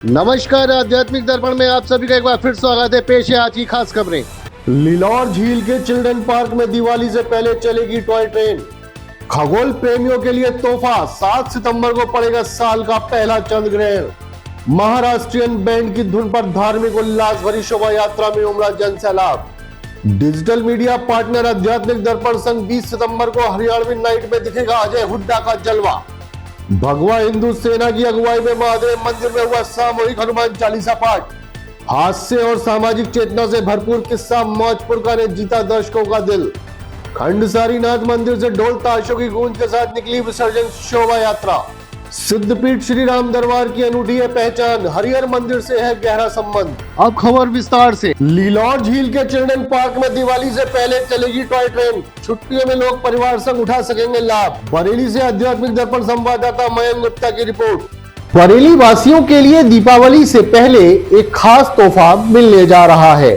नमस्कार, आध्यात्मिक दर्पण में आप सभी का एक बार फिर स्वागत है। पेश है आज की खास खबरें। लिलौर झील के चिल्ड्रन पार्क में दिवाली से पहले चलेगी टॉय ट्रेन। खगोल प्रेमियों के लिए तोहफा, 7 सितंबर को पड़ेगा साल का पहला चंद्र ग्रहण। महाराष्ट्रियन बैंड की धुन पर धार्मिक उल्लास भरी शोभा यात्रा में उमड़ा जन सैलाब। डिजिटल मीडिया पार्टनर आध्यात्मिक दर्पण संघ 20 सितंबर को हरियाणवी नाइट में दिखेगा अजय हुड्डा का जलवा। भगवा हिंदू सेना की अगुवाई में महादेव मंदिर में हुआ सामूहिक हनुमान चालीसा पाठ। हास्य और सामाजिक चेतना से भरपूर किस्सा मौजपुर का ने जीता दर्शकों का दिल। खंडसारी नाथ मंदिर से ढोल ताशों की गूंज के साथ निकली विसर्जन शोभा यात्रा। सिद्धपीठ श्री राम दरबार की अनूठी है पहचान, हरिहर मंदिर से है गहरा संबंध। अब खबर विस्तार से। लिलौर झील के चिल्ड्रन पार्क में दिवाली से पहले चलेगी टॉय ट्रेन। छुट्टियों में लोग परिवार संग उठा सकेंगे लाभ। बरेली से आध्यात्मिक दर्पण संवाददाता मयंक गुप्ता की रिपोर्ट। बरेली वासियों के लिए दीपावली से पहले एक खास तोहफा मिलने जा रहा है।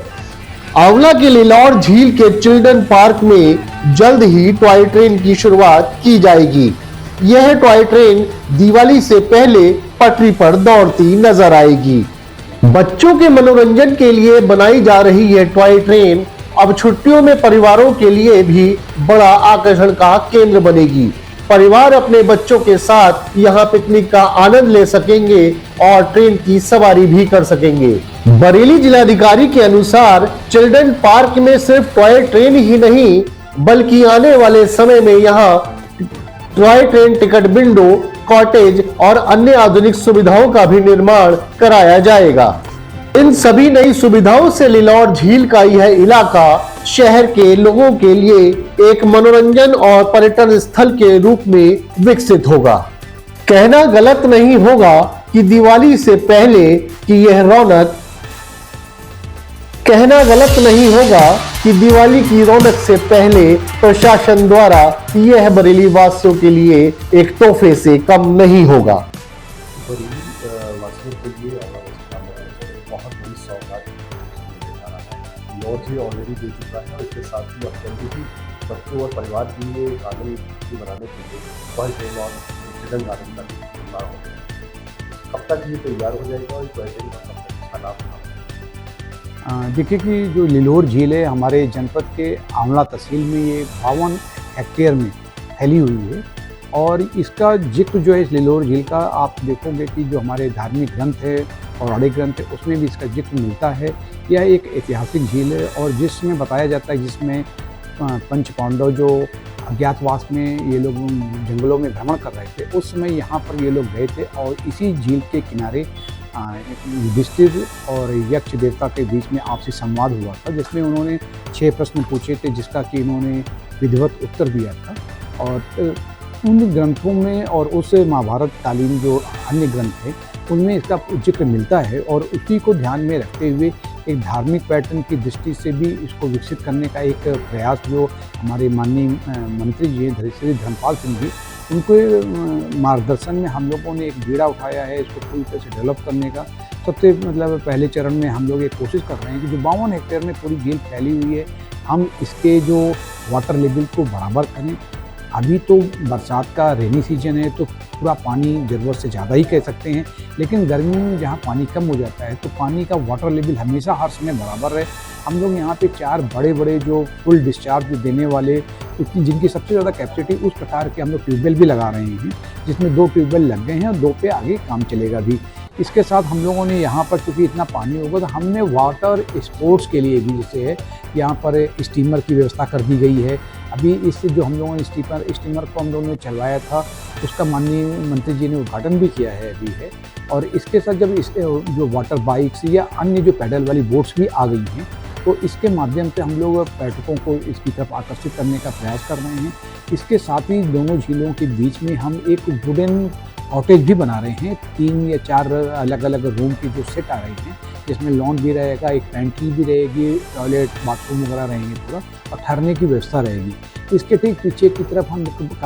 आंवला के लिलौर झील के चिल्ड्रन पार्क में जल्द ही टॉय ट्रेन की शुरुआत की जाएगी। यह टॉय ट्रेन दिवाली से पहले पटरी पर दौड़ती नजर आएगी। बच्चों के मनोरंजन के लिए बनाई जा रही यह टॉय ट्रेन अब छुट्टियों में परिवारों के लिए भी बड़ा आकर्षण का केंद्र बनेगी। परिवार अपने बच्चों के साथ यहां पिकनिक का आनंद ले सकेंगे और ट्रेन की सवारी भी कर सकेंगे। बरेली जिलाधिकारी के अनुसार चिल्ड्रन पार्क में सिर्फ टॉय ट्रेन ही नहीं बल्कि आने वाले समय में यहां toy train ticket window, cottage और अन्य आधुनिक सुविधाओं का भी निर्माण कराया जाएगा। इन सभी नई सुविधाओं से लिलौर झील का यह इलाका शहर के लोगों के लिए एक मनोरंजन और पर्यटन स्थल के रूप में विकसित होगा। कहना गलत नहीं होगा कि दिवाली से पहले की यह रौनक की रौनक से पहले प्रशासन द्वारा यह बरेली वासियों के लिए एक तोहफे से कम नहीं होगा। बरेली वासियों के लिए बहुत बड़ी सौगात लिलौर झील ऑलरेडी दे चुका है और इसके साथ ही अब जल्दी ही बच्चों और परिवार के लिए गार्डन बनाने के लिए टॉय ट्रेन और चिल्ड्रन गार्डन का निर्माण होगा। कब तक ये तैयार हो जाएगा और टॉय ट्रेन का कब तक अच्छा लाभ? देखिए कि जो लिलौर झील है हमारे जनपद के आंवला तहसील में ये 52 हेक्टेयर में फैली हुई है और इसका जिक्र जो है इस लिलौर झील का आप देखोगे कि जो हमारे धार्मिक ग्रंथ है और पौराणिक ग्रंथ है उसमें भी इसका जिक्र मिलता है। यह एक ऐतिहासिक झील है और जिसमें बताया जाता है जिसमें पंच पांडव जो अज्ञातवास में ये लोग जंगलों में भ्रमण कर रहे थे उस समय यहाँ पर ये लोग गए थे और इसी झील के किनारे युधिष्ठिर और यक्ष देवता के बीच में आपसी संवाद हुआ था जिसमें उन्होंने 6 प्रश्न पूछे थे जिसका कि इन्होंने विधिवत उत्तर दिया था। और उन ग्रंथों में और उस महाभारत कालीन जो अन्य ग्रंथ थे उनमें इसका जिक्र मिलता है और उसी को ध्यान में रखते हुए एक धार्मिक पैटर्न की दृष्टि से भी इसको विकसित करने का एक प्रयास जो हमारे माननीय मंत्री जी श्री धर्मपाल सिंह जी उनके मार्गदर्शन में हम लोगों ने एक बीड़ा उठाया है इसको पूरी तरह से डेवलप करने का। सबसे पहले चरण में हम लोग एक कोशिश कर रहे हैं कि जो 52 हेक्टेयर में पूरी झील फैली हुई है हम इसके जो वाटर लेवल को बराबर करें। अभी तो बरसात का रेनी सीजन है तो पूरा पानी ज़रूरत से ज़्यादा ही कह सकते हैं, लेकिन गर्मी में जहाँ पानी कम हो जाता है तो पानी का वाटर लेवल हमेशा हर समय बराबर रहे। हम लोग यहाँ पे 4 बड़े जो फुल डिस्चार्ज देने वाले जिनकी सबसे ज़्यादा कैपेसिटी उस प्रकार के हम लोग ट्यूबवेल भी लगा रहे हैं जिसमें 2 ट्यूबवेल लग गए हैं और 2 पे आगे काम चलेगा भी। इसके साथ हम लोगों ने यहाँ पर चूँकि इतना पानी होगा तो हमने वाटर स्पोर्ट्स के लिए भी जैसे है यहाँ पर स्टीमर की व्यवस्था कर दी गई है। अभी इससे जो हम लोगों ने स्टीमर को हम लोगों ने चलवाया था उसका माननीय मंत्री जी ने उद्घाटन भी किया है अभी है। और इसके साथ जब इस जो वाटर बाइक्स या अन्य जो पैडल वाली बोट्स भी आ गई हैं तो इसके माध्यम से हम लोग पर्यटकों को इसकी तरफ आकर्षित करने का प्रयास कर रहे हैं। इसके साथ ही दोनों झीलों के बीच में हम एक वुडन कॉटेज भी बना रहे हैं। 3 या 4 अलग अलग रूम की जो सेट आ रही हैं जिसमें लॉन भी रहेगा, एक पेंट्री भी रहेगी, टॉयलेट बाथरूम वगैरह रहेंगे पूरा और ठहरने की व्यवस्था रहेगी। इसके ठीक पीछे की तरफ हम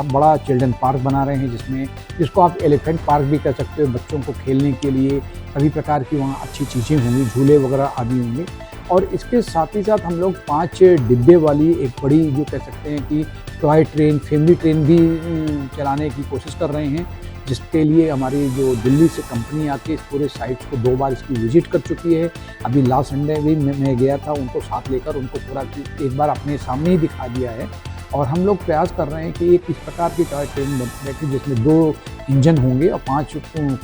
बड़ा चिल्ड्रन पार्क बना रहे हैं जिसको आप एलिफेंट पार्क भी कर सकते हो। बच्चों को खेलने के लिए सभी प्रकार की वहाँ अच्छी चीज़ें होंगी, झूले वगैरह आदि होंगे। और इसके साथ ही साथ हम लोग 5 डिब्बे वाली एक बड़ी जो कह सकते हैं कि टॉय ट्रेन, फैमिली ट्रेन भी चलाने की कोशिश कर रहे हैं जिसके लिए हमारी जो दिल्ली से कंपनी आके इस पूरे साइट्स को 2 बार इसकी विजिट कर चुकी है। अभी लास्ट संडे भी मैं गया था, उनको साथ लेकर उनको पूरा एक बार अपने सामने ही दिखा दिया है। और हम लोग प्रयास कर रहे हैं कि एक इस प्रकार की टॉय ट्रेन बैठे जिसमें 2 इंजन होंगे और 5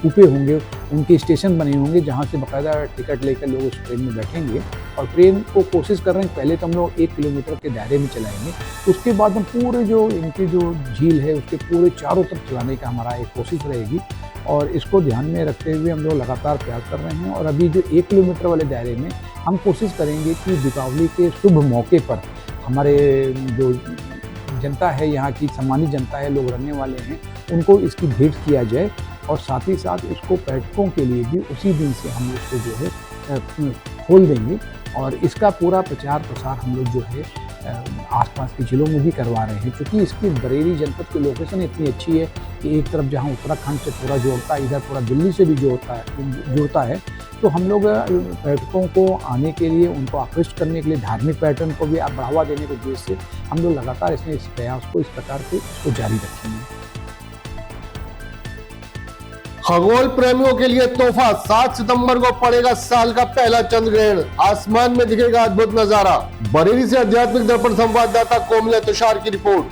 कूपे होंगे, उनके स्टेशन बने होंगे जहाँ से बाकायदा टिकट लेकर लोग उस ट्रेन में बैठेंगे। और ट्रेन को कोशिश कर रहे हैं पहले तो हम लोग 1 किलोमीटर के दायरे में चलाएंगे, उसके बाद हम पूरे जो इनकी जो झील है उसके पूरे चारों तरफ चलाने का हमारा एक कोशिश रहेगी। और इसको ध्यान में रखते हुए हम लोग लगातार प्रयास कर रहे हैं। और अभी जो 1 किलोमीटर वाले दायरे में हम कोशिश करेंगे कि दीपावली के शुभ मौके पर हमारे जो जनता है, यहाँ की सम्मानित जनता है, लोग रहने वाले हैं, उनको इसकी भेंट किया जाए। और साथ ही साथ इसको पर्यटकों के लिए भी उसी दिन से हम इसको जो है खोल देंगे। और इसका पूरा प्रचार प्रसार हम लोग जो है आसपास के जिलों में भी करवा रहे हैं, क्योंकि इसकी बरेली जनपद की लोकेशन इतनी अच्छी है कि एक तरफ जहाँ उत्तराखंड से पूरा जोड़ता है, इधर पूरा दिल्ली से भी जोड़ता है। तो हम लोग पर्यटकों को आने के लिए, उनको आकृष्ट करने के लिए, धार्मिक पर्यटन को भी बढ़ावा देने के उद्देश्य से हम लोग लगातार इसमें इस प्रयास को इस प्रकार से इसको जारी रखेंगे। खगोल प्रेमियों के लिए तोहफा, 7 सितंबर को पड़ेगा साल का पहला चंद्र ग्रहण, आसमान में दिखेगा अद्भुत नजारा। बरेली से आध्यात्मिक दर्पण संवाददाता कोमल तुषार की रिपोर्ट।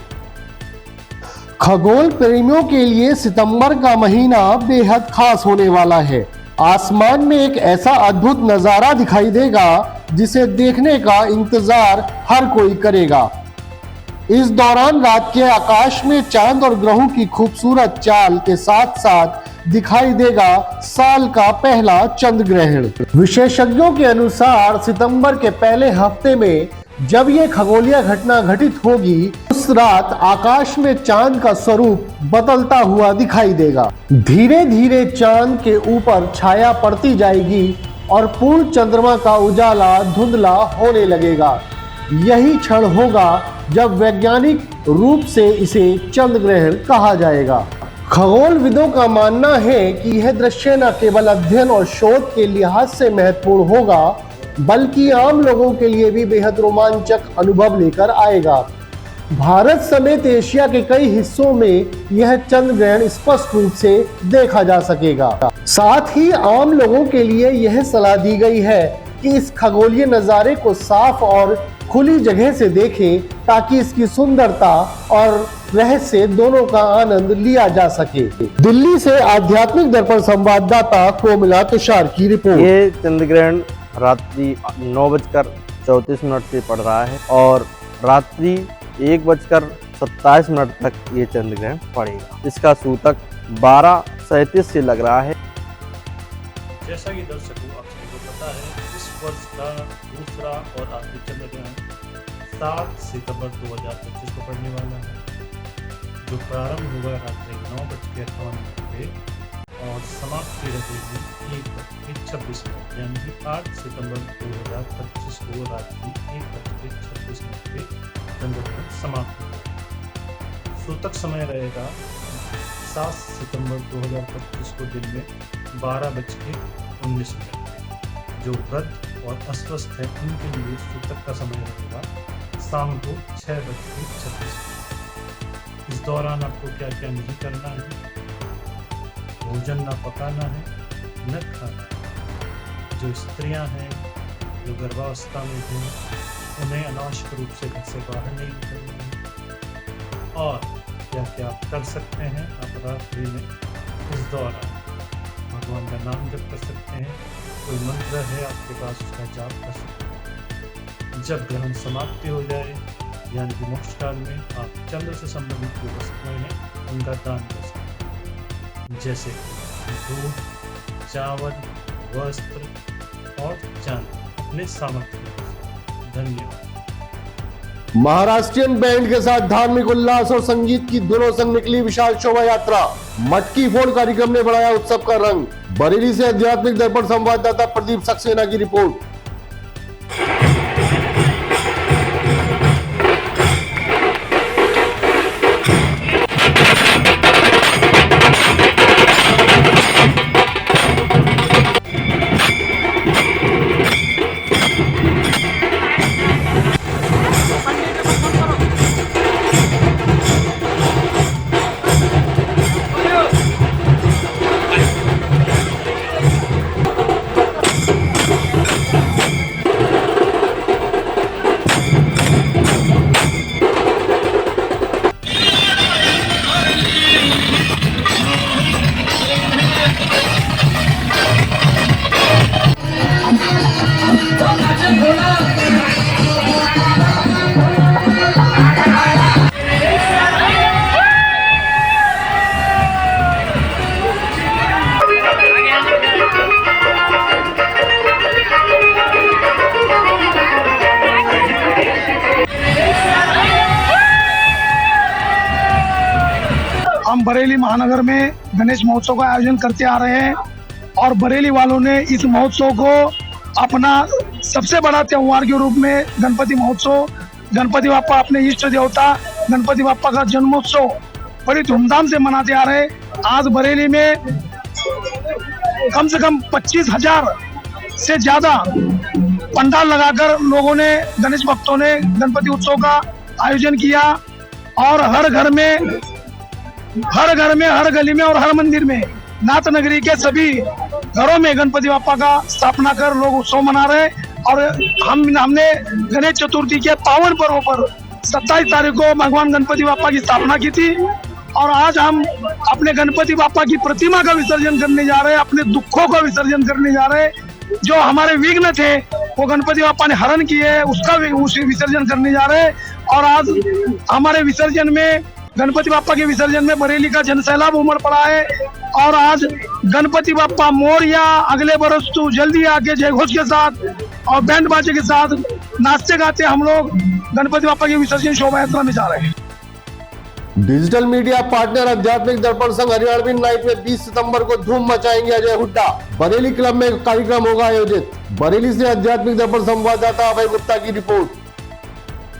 खगोल प्रेमियों के लिए सितंबर का महीना बेहद खास होने वाला है। आसमान में एक ऐसा अद्भुत नजारा दिखाई देगा जिसे देखने का इंतजार हर कोई करेगा। इस दौरान रात के आकाश में चांद और ग्रहों की खूबसूरत चाल के साथ साथ दिखाई देगा साल का पहला चंद्र ग्रहण। विशेषज्ञों के अनुसार सितंबर के पहले हफ्ते में जब ये खगोलीय घटना घटित होगी, उस रात आकाश में चांद का स्वरूप बदलता हुआ दिखाई देगा। धीरे धीरे चांद के ऊपर छाया पड़ती जाएगी और पूर्ण चंद्रमा का उजाला धुंधला होने लगेगा। यही क्षण होगा जब वैज्ञानिक रूप से इसे चंद्र ग्रहण कहा जाएगा। खगोलविदों का मानना है कि यह दृश्य न केवल अध्ययन और शोध के लिहाज से महत्वपूर्ण होगा, बल्कि आम लोगों के लिए भी बेहद रोमांचक अनुभव लेकर आएगा। भारत समेत एशिया के कई हिस्सों में यह चंद्र ग्रहण स्पष्ट रूप से देखा जा सकेगा। साथ ही आम लोगों के लिए यह सलाह दी गई है कि इस खगोलीय नज़ारे को साफ और खुली जगह से देखें, ताकि इसकी सुंदरता और रहस्य दोनों का आनंद लिया जा सके। दिल्ली से आध्यात्मिक दर्पण संवाददाता कोमला तुषार की रिपोर्ट। ये चंद्र ग्रहण रात्रि 9:34 से पड़ रहा है और रात्रि 1:27 तक ये चंद्र ग्रहण पड़ेगा। इसका सूतक 12:37 से लग रहा है। जैसा कि दर्शकों आप सभी को पता है, इस वर्ष का दूसरा और आखिरी चंद्र ग्रहण 7 सितंबर 2025 को पड़ने वाला है, जो प्रारंभ होगा रात्रि 9:58 पे और समाप्ति रहेगी 1:26 यानी कि 8 सितंबर 2025 को रात्रि 1:26 पे चंद्र ग्रहण समाप्त होगा। सूतक समय रहेगा 7 सितंबर 2025 को दिन में 12:19 पे। जो वृद्ध और अस्वस्थ है उनके लिए सूतक का समय रहेगा शाम को 6:36। इस दौरान आपको क्या क्या नहीं करना है, भोजन न पकाना है, न खाना है। जो स्त्रियां हैं, जो गर्भावस्था में हैं, उन्हें अनावश्यक रूप से घर से बाहर नहीं निकलना है। और क्या क्या आप कर सकते हैं, आप रात्रि में इस दौरान भगवान का नाम जप कर सकते हैं, कोई मंत्र है आपके पास उसका जाप कर सकते हैं। जब ग्रहण समाप्ति हो जाए यानी कि मोक्ष काल में आप चंद्र से संबंधित जो वस्तुएं हैं उनका दान कर सकते हैं, जैसे दूध, चावल, वस्त्र और चांदी अपने सामर्थ्य अनुसार। धन्यवाद। महाराष्ट्रियन बैंड के साथ धार्मिक उल्लास और संगीत की धुनों संग निकली विशाल शोभा यात्रा। मटकी फोड़ कार्यक्रम ने बढ़ाया उत्सव का रंग। बरेली से आध्यात्मिक दर्पण संवाददाता प्रदीप सक्सेना की रिपोर्ट। बरेली महानगर में गणेश महोत्सव का आयोजन करते आ रहे हैं और बरेली वालों ने इस महोत्सव को अपना सबसे बड़ा त्यौहार के रूप में गणपति महोत्सव, गणपति बाप्पा अपने इष्ट देवता गणपति बाप्पा का जन्मोत्सव बड़ी धूमधाम से मनाते आ रहे हैं। आज बरेली में कम से कम 25,000 से ज्यादा पंडाल लगाकर लोगों ने, गणेश भक्तों ने गणपति उत्सव का आयोजन किया और हर घर में, हर गली में और हर मंदिर में, नाथ नगरी के सभी घरों में गणपति बाप्पा का स्थापना कर लोग उत्सव मना रहे हैं। और हमने गणेश चतुर्थी के पावन पर्व पर 27 तारीख को भगवान गणपति बाप्पा की स्थापना की थी और आज हम अपने गणपति बाप्पा की प्रतिमा का विसर्जन करने जा रहे हैं, अपने दुखों का विसर्जन करने जा रहे हैं। जो हमारे विघ्न थे वो गणपति बाप्पा ने हरण किए, उसका विसर्जन करने जा रहे हैं। और आज हमारे विसर्जन में, गणपति बाप्पा के विसर्जन में बरेली का जनसैलाब उमड़ पड़ा है और आज गणपति बाप्पा मोरया, अगले बरस तू जल्दी आके जयघोष के साथ और बैंड बाजे के साथ नाचते गाते हम लोग गणपति बाप्पा की विसर्जन शोभा यात्रा में जा रहे हैं। डिजिटल मीडिया पार्टनर आध्यात्मिक दर्पण संघ हरियाणवी नाइट में 20 सितंबर को धूम मचाएंगे अजय हुड्डा। बरेली क्लब में कार्यक्रम होगा आयोजित। बरेली से आध्यात्मिक दर्पण संवाददाता अभय गुप्ता की रिपोर्ट।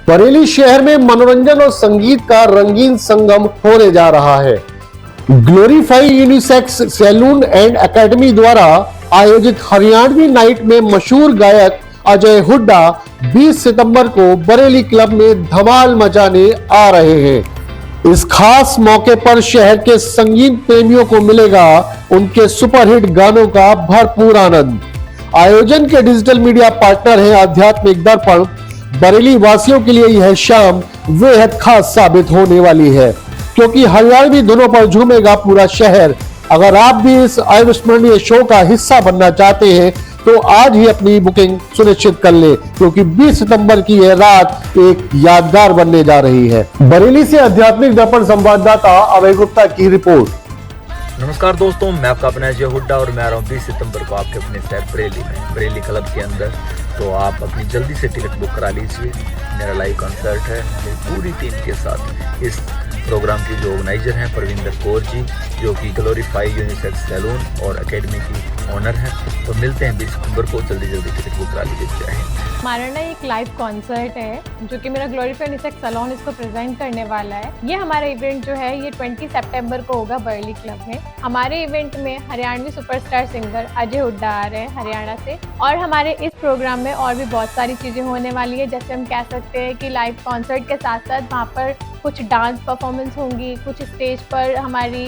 बरेली शहर में मनोरंजन और संगीत का रंगीन संगम होने जा रहा है। Glorify unisex salon and academy द्वारा आयोजित हरियाणवी नाइट में मशहूर गायक अजय हुड्डा 20 सितंबर को बरेली क्लब में धमाल मचाने आ रहे हैं। इस खास मौके पर शहर के संगीत प्रेमियों को मिलेगा उनके सुपरहिट गानों का भरपूर आनंद। आयोजन के डिजिटल मीडिया पार्टनर हैं आध्यात्मिक दर्पण। बरेली वासियों के लिए यह शाम बेहद खास साबित होने वाली है क्योंकि हरियाणवी धुनों पर झूमेगा पूरा शहर। अगर आप भी इस अविस्मरणीय शो का हिस्सा बनना चाहते हैं तो आज ही अपनी बुकिंग सुनिश्चित कर ले क्योंकि 20 सितंबर की यह रात एक यादगार बनने जा रही है। बरेली से आध्यात्मिक दर्पण संवाददाता अभय गुप्ता की रिपोर्ट। नमस्कार दोस्तों, मैं आपका अपना अजय हुड्डा और मैं आ रहा हूँ 20 सितंबर को आपके अपने शहर बरेली में, बरेली क्लब के अंदर। तो आप अपनी जल्दी से टिकट बुक करा लीजिए। मेरा लाइव कंसर्ट है मेरी पूरी टीम के साथ। इस प्रोग्राम की जो ऑर्गेनाइजर हैं परविंदर कौर जी, जो कि ग्लोरीफाई यूनिसेक्स सैलून और एकेडमी की ऑनर हैं। तो मिलते हैं 20 सितंबर को, जल्दी टिकट बुक करा लीजिए। जय हिंद। हमारा ना एक लाइव कॉन्सर्ट है जो कि मेरा ग्लोरीफाई यूनिसेक्स सैलून इसको प्रेजेंट करने वाला है। ये हमारा इवेंट जो है ये 20 सितंबर को होगा बरेली क्लब में। हमारे इवेंट में हरियाणवी सुपरस्टार सिंगर अजय हुड्डा आ रहे हैं हरियाणा से और हमारे इस प्रोग्राम में और भी बहुत सारी चीज़ें होने वाली है। जैसे हम कह सकते हैं कि लाइव कॉन्सर्ट के साथ साथ वहाँ पर कुछ डांस परफॉर्मेंस होंगी, कुछ स्टेज पर हमारी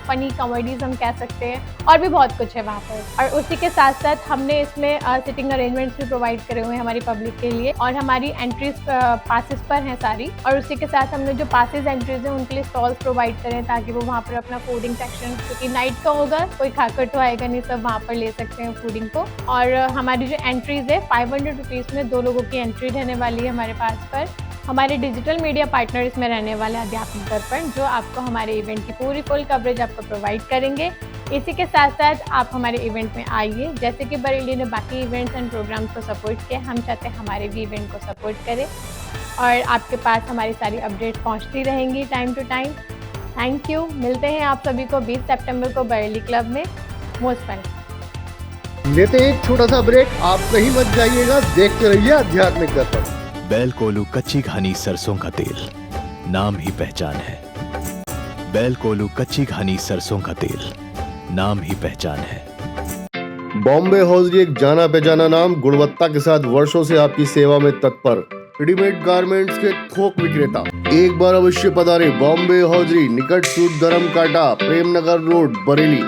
फनी कॉमेडीज हम कह सकते हैं और भी बहुत कुछ है वहाँ पर। और उसी के साथ साथ हमने इसमें सिटिंग अरेंजमेंट्स भी प्रोवाइड करे हुए हैं हमारी पब्लिक के लिए और हमारी एंट्रीज पासिस पर हैं सारी। और उसी के साथ हमने जो पासिस एंट्रीज हैं उनके लिए स्टॉल्स प्रोवाइड करें ताकि वो वहाँ पर अपना फूडिंग सेक्शन, क्योंकि नाइट का होगा, कोई खाकर तो आएगा नहीं, सब वहाँ पर ले सकते हैं फूडिंग को। और हमारी जो एंट्रीज है 500 रुपीज़ में 2 लोगों की एंट्री रहने वाली है हमारे पास पर। हमारे डिजिटल मीडिया पार्टनर इसमें रहने वाले आध्यात्मिक दर्पण जो आपको हमारे इवेंट की पूरी फुल कवरेज आपको प्रोवाइड करेंगे। इसी के साथ साथ आप हमारे इवेंट में आइए। जैसे कि बरेली ने बाकी इवेंट्स एंड प्रोग्राम्स को सपोर्ट किया, हम चाहते हैं हमारे भी इवेंट को सपोर्ट करें और आपके पास हमारी सारी अपडेट्स पहुंचती रहेंगी time to time. Thank you. मिलते हैं आप सभी को 20 सितंबर को बरेली क्लब में। Most fun. लेते हैं एक छोटा सा ब्रेक, आप कहीं मत जाइएगा, देखते रहिए आध्यात्मिक दर्पण। बैल कोलू कच्ची घनी सरसों का तेल, नाम ही पहचान है। बैल कोलू कच्ची घनी सरसों का तेल, नाम ही पहचान है। बॉम्बे हॉजरी एक जाना पहचाना नाम, गुणवत्ता के साथ वर्षों से आपकी सेवा में तत्पर। रेडीमेड गारमेंट्स के थोक विक्रेता, एक बार अवश्य पधारे बॉम्बे हॉजरी, निकट सूद धर्म काटा, प्रेमनगर रोड, बरेली।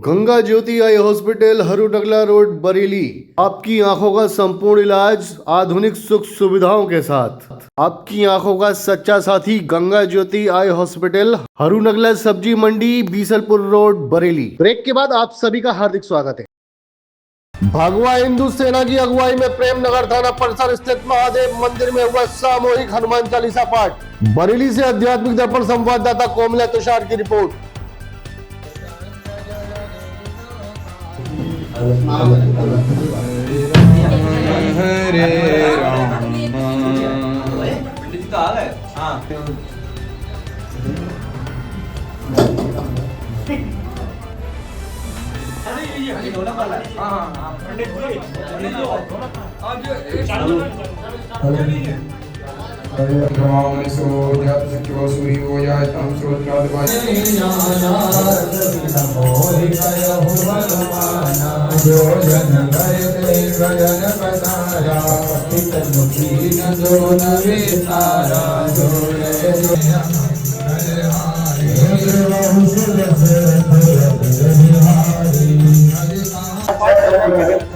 गंगा ज्योति eye hospital, Harunagla road, Bareilly. आपकी आंखों का संपूर्ण इलाज आधुनिक सुख सुविधाओं के साथ। आपकी आंखों का सच्चा साथी गंगा ज्योति आई हॉस्पिटल, हरूनगला सब्जी मंडी, बीसलपुर रोड, बरेली। ब्रेक के बाद आप सभी का हार्दिक स्वागत है। भगवा हिंदू सेना की अगुवाई में प्रेमनगर थाना परिसर स्थित महादेव मंदिर में हुआ सामूहिक हनुमान चालीसा पाठ। बरेली से आध्यात्मिक दर्पण संवाददाता कोमला तुषार की रिपोर्ट। हरे राम।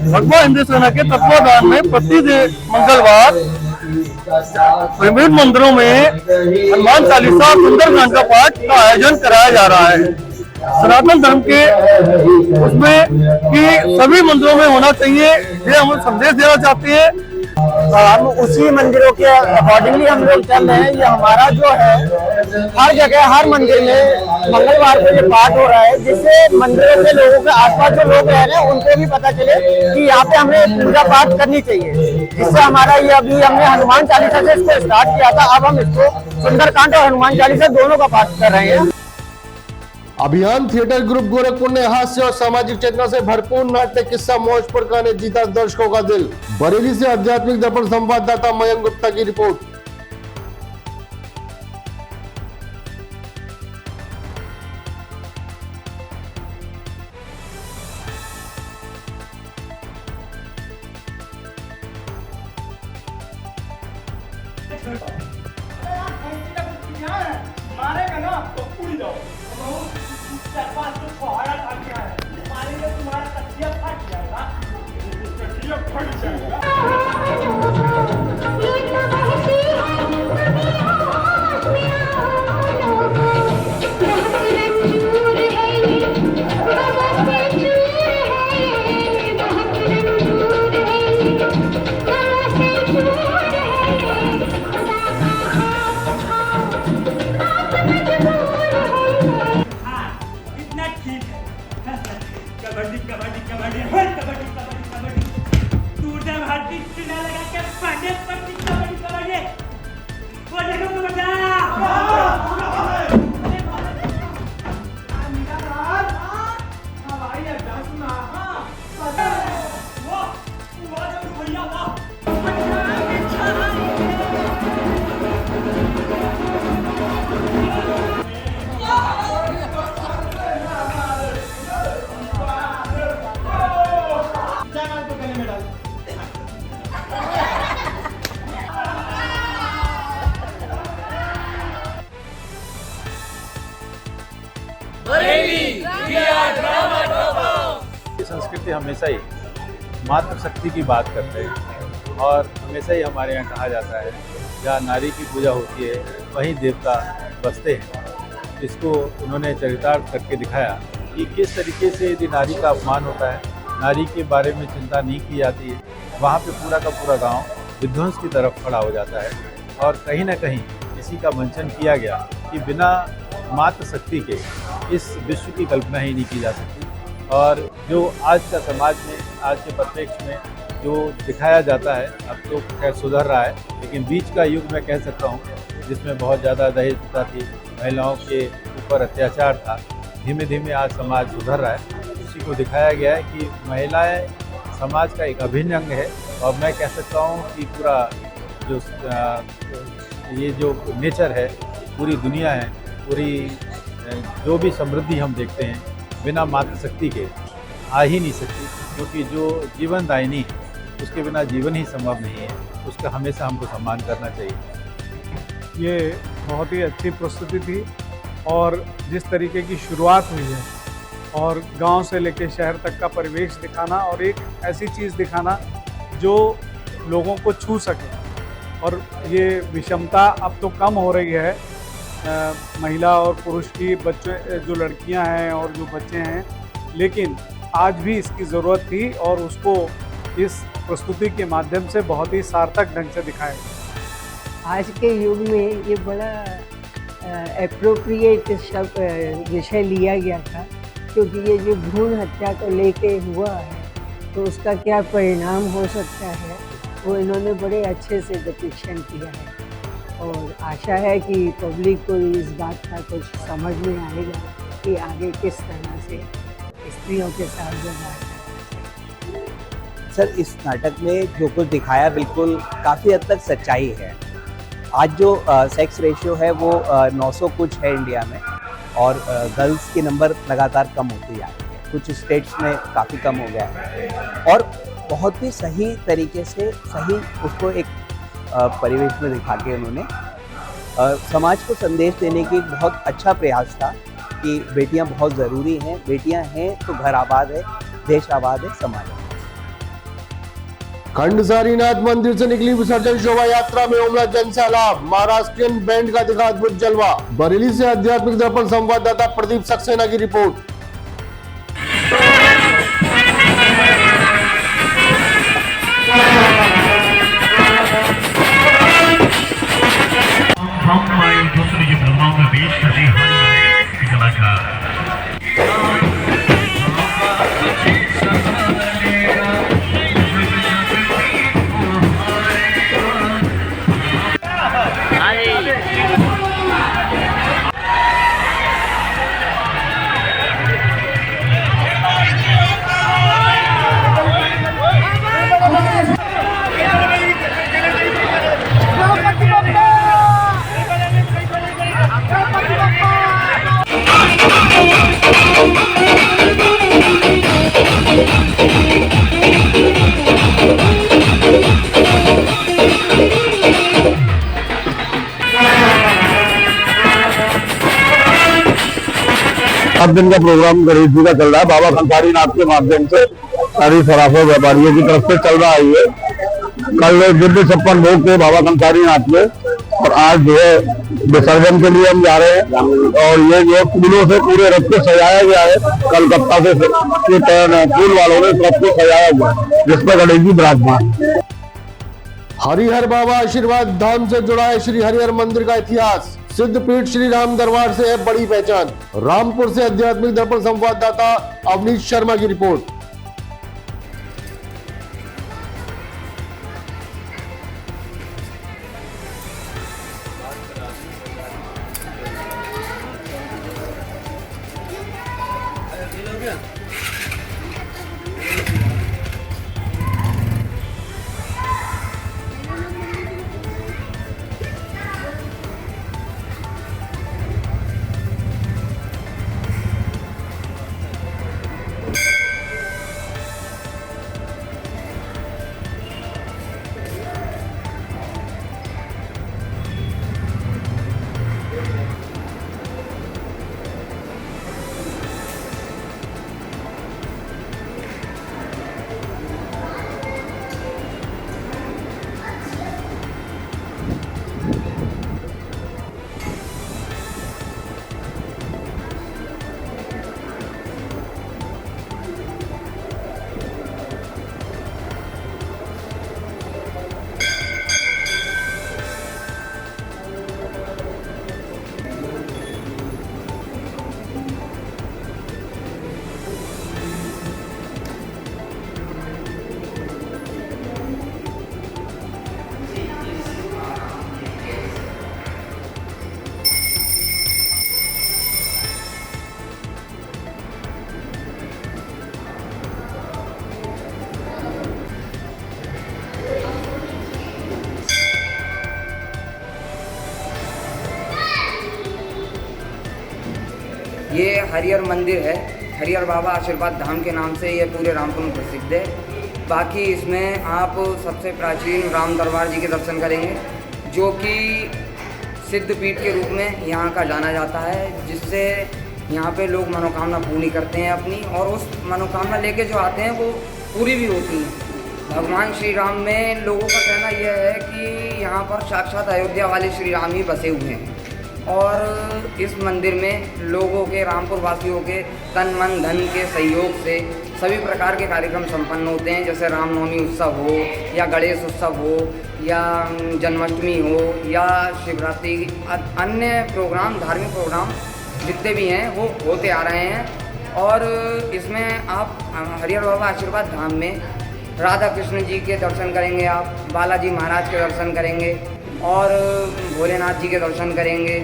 भगवा हिंदी सेना के तत्वाधान में प्रति मंगलवार विभिन्न मंदिरों में हनुमान चालीसा सुंदरकांड का पाठ का आयोजन कराया जा रहा है। सनातन धर्म के उसमें कि सभी मंदिरों में होना चाहिए, ये हम संदेश देना चाहते हैं। हम उसी मंदिरों के अकॉर्डिंगली हम लोग चल रहे हैं। ये हमारा जो है हर जगह हर मंदिर में मंगलवार को ये पाठ हो रहा है, जिससे मंदिरों के लोगों के आसपास जो लोग रह रहे हैं उनको भी पता चले कि यहाँ पे हमें पूजा पाठ करनी चाहिए। इससे हमारा ये अभी हमने हनुमान चालीसा से इसको स्टार्ट किया था, अब हम इसको सुंदरकांड और हनुमान चालीसा दोनों का पाठ कर रहे हैं। अभियान थिएटर ग्रुप गोरखपुर ने हास्य और सामाजिक चेतना से भरपूर नाट्य किस्सा मौजपुरका ने जीता दर्शकों का दिल। बरेली से आध्यात्मिक दर्पण संवाददाता मयंक गुप्ता की रिपोर्ट। मारेगा ना तो उड़ जाओ, चार पांच तो फुहारा काट है, मारेंगे तुम्हारा तकिया फट जाएगा, तकिया फट जाएगा। संस्कृति हमेशा ही मातृशक्ति की बात करते हैं और हमेशा ही हमारे यहाँ कहा जाता है जहाँ नारी की पूजा होती है वहीं देवता बसते हैं। इसको उन्होंने चरितार्थ करके दिखाया कि किस तरीके से यदि नारी का अपमान होता है, नारी के बारे में चिंता नहीं की जाती है, वहाँ पे पूरा का पूरा गांव विध्वंस की तरफ खड़ा हो जाता है। और कहीं ना कहीं इसी का मंचन किया गया कि बिना मातृशक्ति के इस विश्व की कल्पना ही नहीं की जा सकती। और जो आज का समाज में, आज के परिप्रेक्ष्य में जो दिखाया जाता है, अब तो खैर सुधर रहा है, लेकिन बीच का युग मैं कह सकता हूँ जिसमें बहुत ज़्यादा दहेज प्रथा थी, महिलाओं के ऊपर अत्याचार था, धीमे धीमे आज समाज सुधर रहा है। उसी को दिखाया गया है कि महिलाएं समाज का एक अभिन्न अंग है। और मैं कह सकता हूँ कि पूरा जो ये जो नेचर है, पूरी दुनिया है, पूरी जो भी समृद्धि हम देखते हैं बिना मातृशक्ति के आ ही नहीं सकती, क्योंकि जो जीवन दायिनी है उसके बिना जीवन ही संभव नहीं है। उसका हमेशा हमको सम्मान करना चाहिए। ये बहुत ही अच्छी प्रस्तुति थी और जिस तरीके की शुरुआत हुई है और गांव से लेकर शहर तक का परिवेश दिखाना और एक ऐसी चीज़ दिखाना जो लोगों को छू सके। और ये विषमता अब तो कम हो रही है, महिला और पुरुष की, बच्चे जो लड़कियां हैं और जो बच्चे हैं, लेकिन आज भी इसकी ज़रूरत थी और उसको इस प्रस्तुति के माध्यम से बहुत ही सार्थक ढंग से दिखाया। आज के युग में ये बड़ा एप्रोप्रिएट विषय लिया गया था, क्योंकि ये जो भ्रूण हत्या को लेके हुआ है तो उसका क्या परिणाम हो सकता है वो इन्होंने बड़े अच्छे से डिपिक्शन किया है। और आशा है कि पब्लिक को इस बात का कुछ समझ में आएगा कि आगे किस तरह से स्त्रियों के साथ व्यवहार करना है। सर इस नाटक में जो कुछ दिखाया बिल्कुल काफ़ी हद तक सच्चाई है। आज जो सेक्स रेशियो है वो 900 कुछ है इंडिया में, और गर्ल्स के नंबर लगातार कम होते जा रहे हैं। कुछ स्टेट्स में काफ़ी कम हो गया है, और बहुत ही सही तरीके से सही उसको एक परिवेश में दिखा के उन्होंने समाज को संदेश देने की एक बहुत अच्छा प्रयास था कि बेटियां बहुत ज़रूरी हैं, बेटियां हैं तो घर आबाद है, देश आबाद है, समाज आबाद। खंड सारीनाथ मंदिर से निकली विसर्जन शोभा यात्रा में उमड़ा जनसैलाब, महाराष्ट्रियन बैंड का दिखा अद्भुत जलवा। बरेली से आध्यात्मिक दर्पण संवाददाता प्रदीप सक्सेना की रिपोर्ट। सात दिन का प्रोग्राम गणेश जी का चल रहा है। बाबा कंसारी नाथ के माध्यम से सारी सराफा व्यापारियों की तरफ से चल रहा है। ये कल दिव्य 56 भोग थे बाबा कंसारी नाथ के, और आज जो है विसर्जन के लिए हम जा रहे हैं। और ये जो फूलों से पूरे रथ को सजाया गया है, कलकत्ता से फूल वालों ने रथ को सजाया हुआ है, जिसमें गणेश जी विराजमान। हरिहर बाबा आशीर्वाद धाम से जुड़ा है श्री हरिहर मंदिर का इतिहास। सिद्धपीठ श्री राम दरबार से है बड़ी पहचान। रामपुर से आध्यात्मिक दर्पण संवाददाता अवनीश शर्मा की रिपोर्ट। ये हरिहर मंदिर है, हरिहर बाबा आशीर्वाद धाम के नाम से ये पूरे रामपुर में प्रसिद्ध है। बाकी इसमें आप सबसे प्राचीन राम दरबार जी के दर्शन करेंगे, जो कि सिद्धपीठ के रूप में यहाँ का जाना जाता है, जिससे यहाँ पे लोग मनोकामना पूरी करते हैं अपनी, और उस मनोकामना लेके जो आते हैं वो पूरी भी होती हैं। भगवान श्री राम में लोगों का कहना यह है कि यहाँ पर साक्षात अयोध्या वाले श्री राम ही बसे हुए हैं, और इस मंदिर में लोगों के, रामपुर वासियों के तन मन धन के सहयोग से सभी प्रकार के कार्यक्रम संपन्न होते हैं, जैसे रामनवमी उत्सव हो या गणेश उत्सव हो या जन्माष्टमी हो या शिवरात्रि, अन्य प्रोग्राम, धार्मिक प्रोग्राम जितने भी हैं वो होते आ रहे हैं। और इसमें आप हरिहर बाबा आशीर्वाद धाम में राधा कृष्ण जी के दर्शन करेंगे, आप बालाजी महाराज के दर्शन करेंगे और भोलेनाथ जी के दर्शन करेंगे,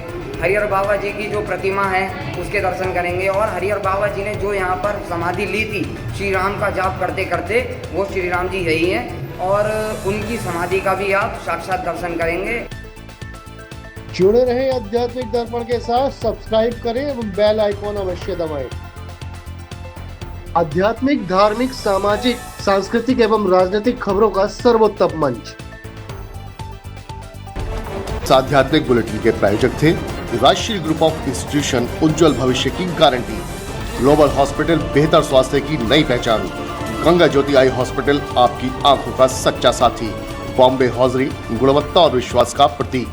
हरिहर बाबा जी की जो प्रतिमा है उसके दर्शन करेंगे। और हरिहर बाबा जी ने जो यहाँ पर समाधि ली थी श्री राम का जाप करते करते, वो श्री राम जी यही हैं और उनकी समाधि का भी आप साक्षात दर्शन करेंगे। जुड़े रहे आध्यात्मिक दर्पण के साथ, सब्सक्राइब करें एवं बेल आइकॉन अवश्य दबाएं। आध्यात्मिक, धार्मिक, सामाजिक, सांस्कृतिक एवं राजनीतिक खबरों का सर्वोत्तम मंच। इस आध्यात्मिक बुलेटिन के प्रायोजक थे राष्ट्रीय ग्रुप ऑफ इंस्टीट्यूशन, उज्जवल भविष्य की गारंटी। ग्लोबल हॉस्पिटल, बेहतर स्वास्थ्य की नई पहचान। गंगा ज्योति आई हॉस्पिटल, आपकी आंखों का सच्चा साथी। बॉम्बे हॉजरी, गुणवत्ता और विश्वास का प्रतीक।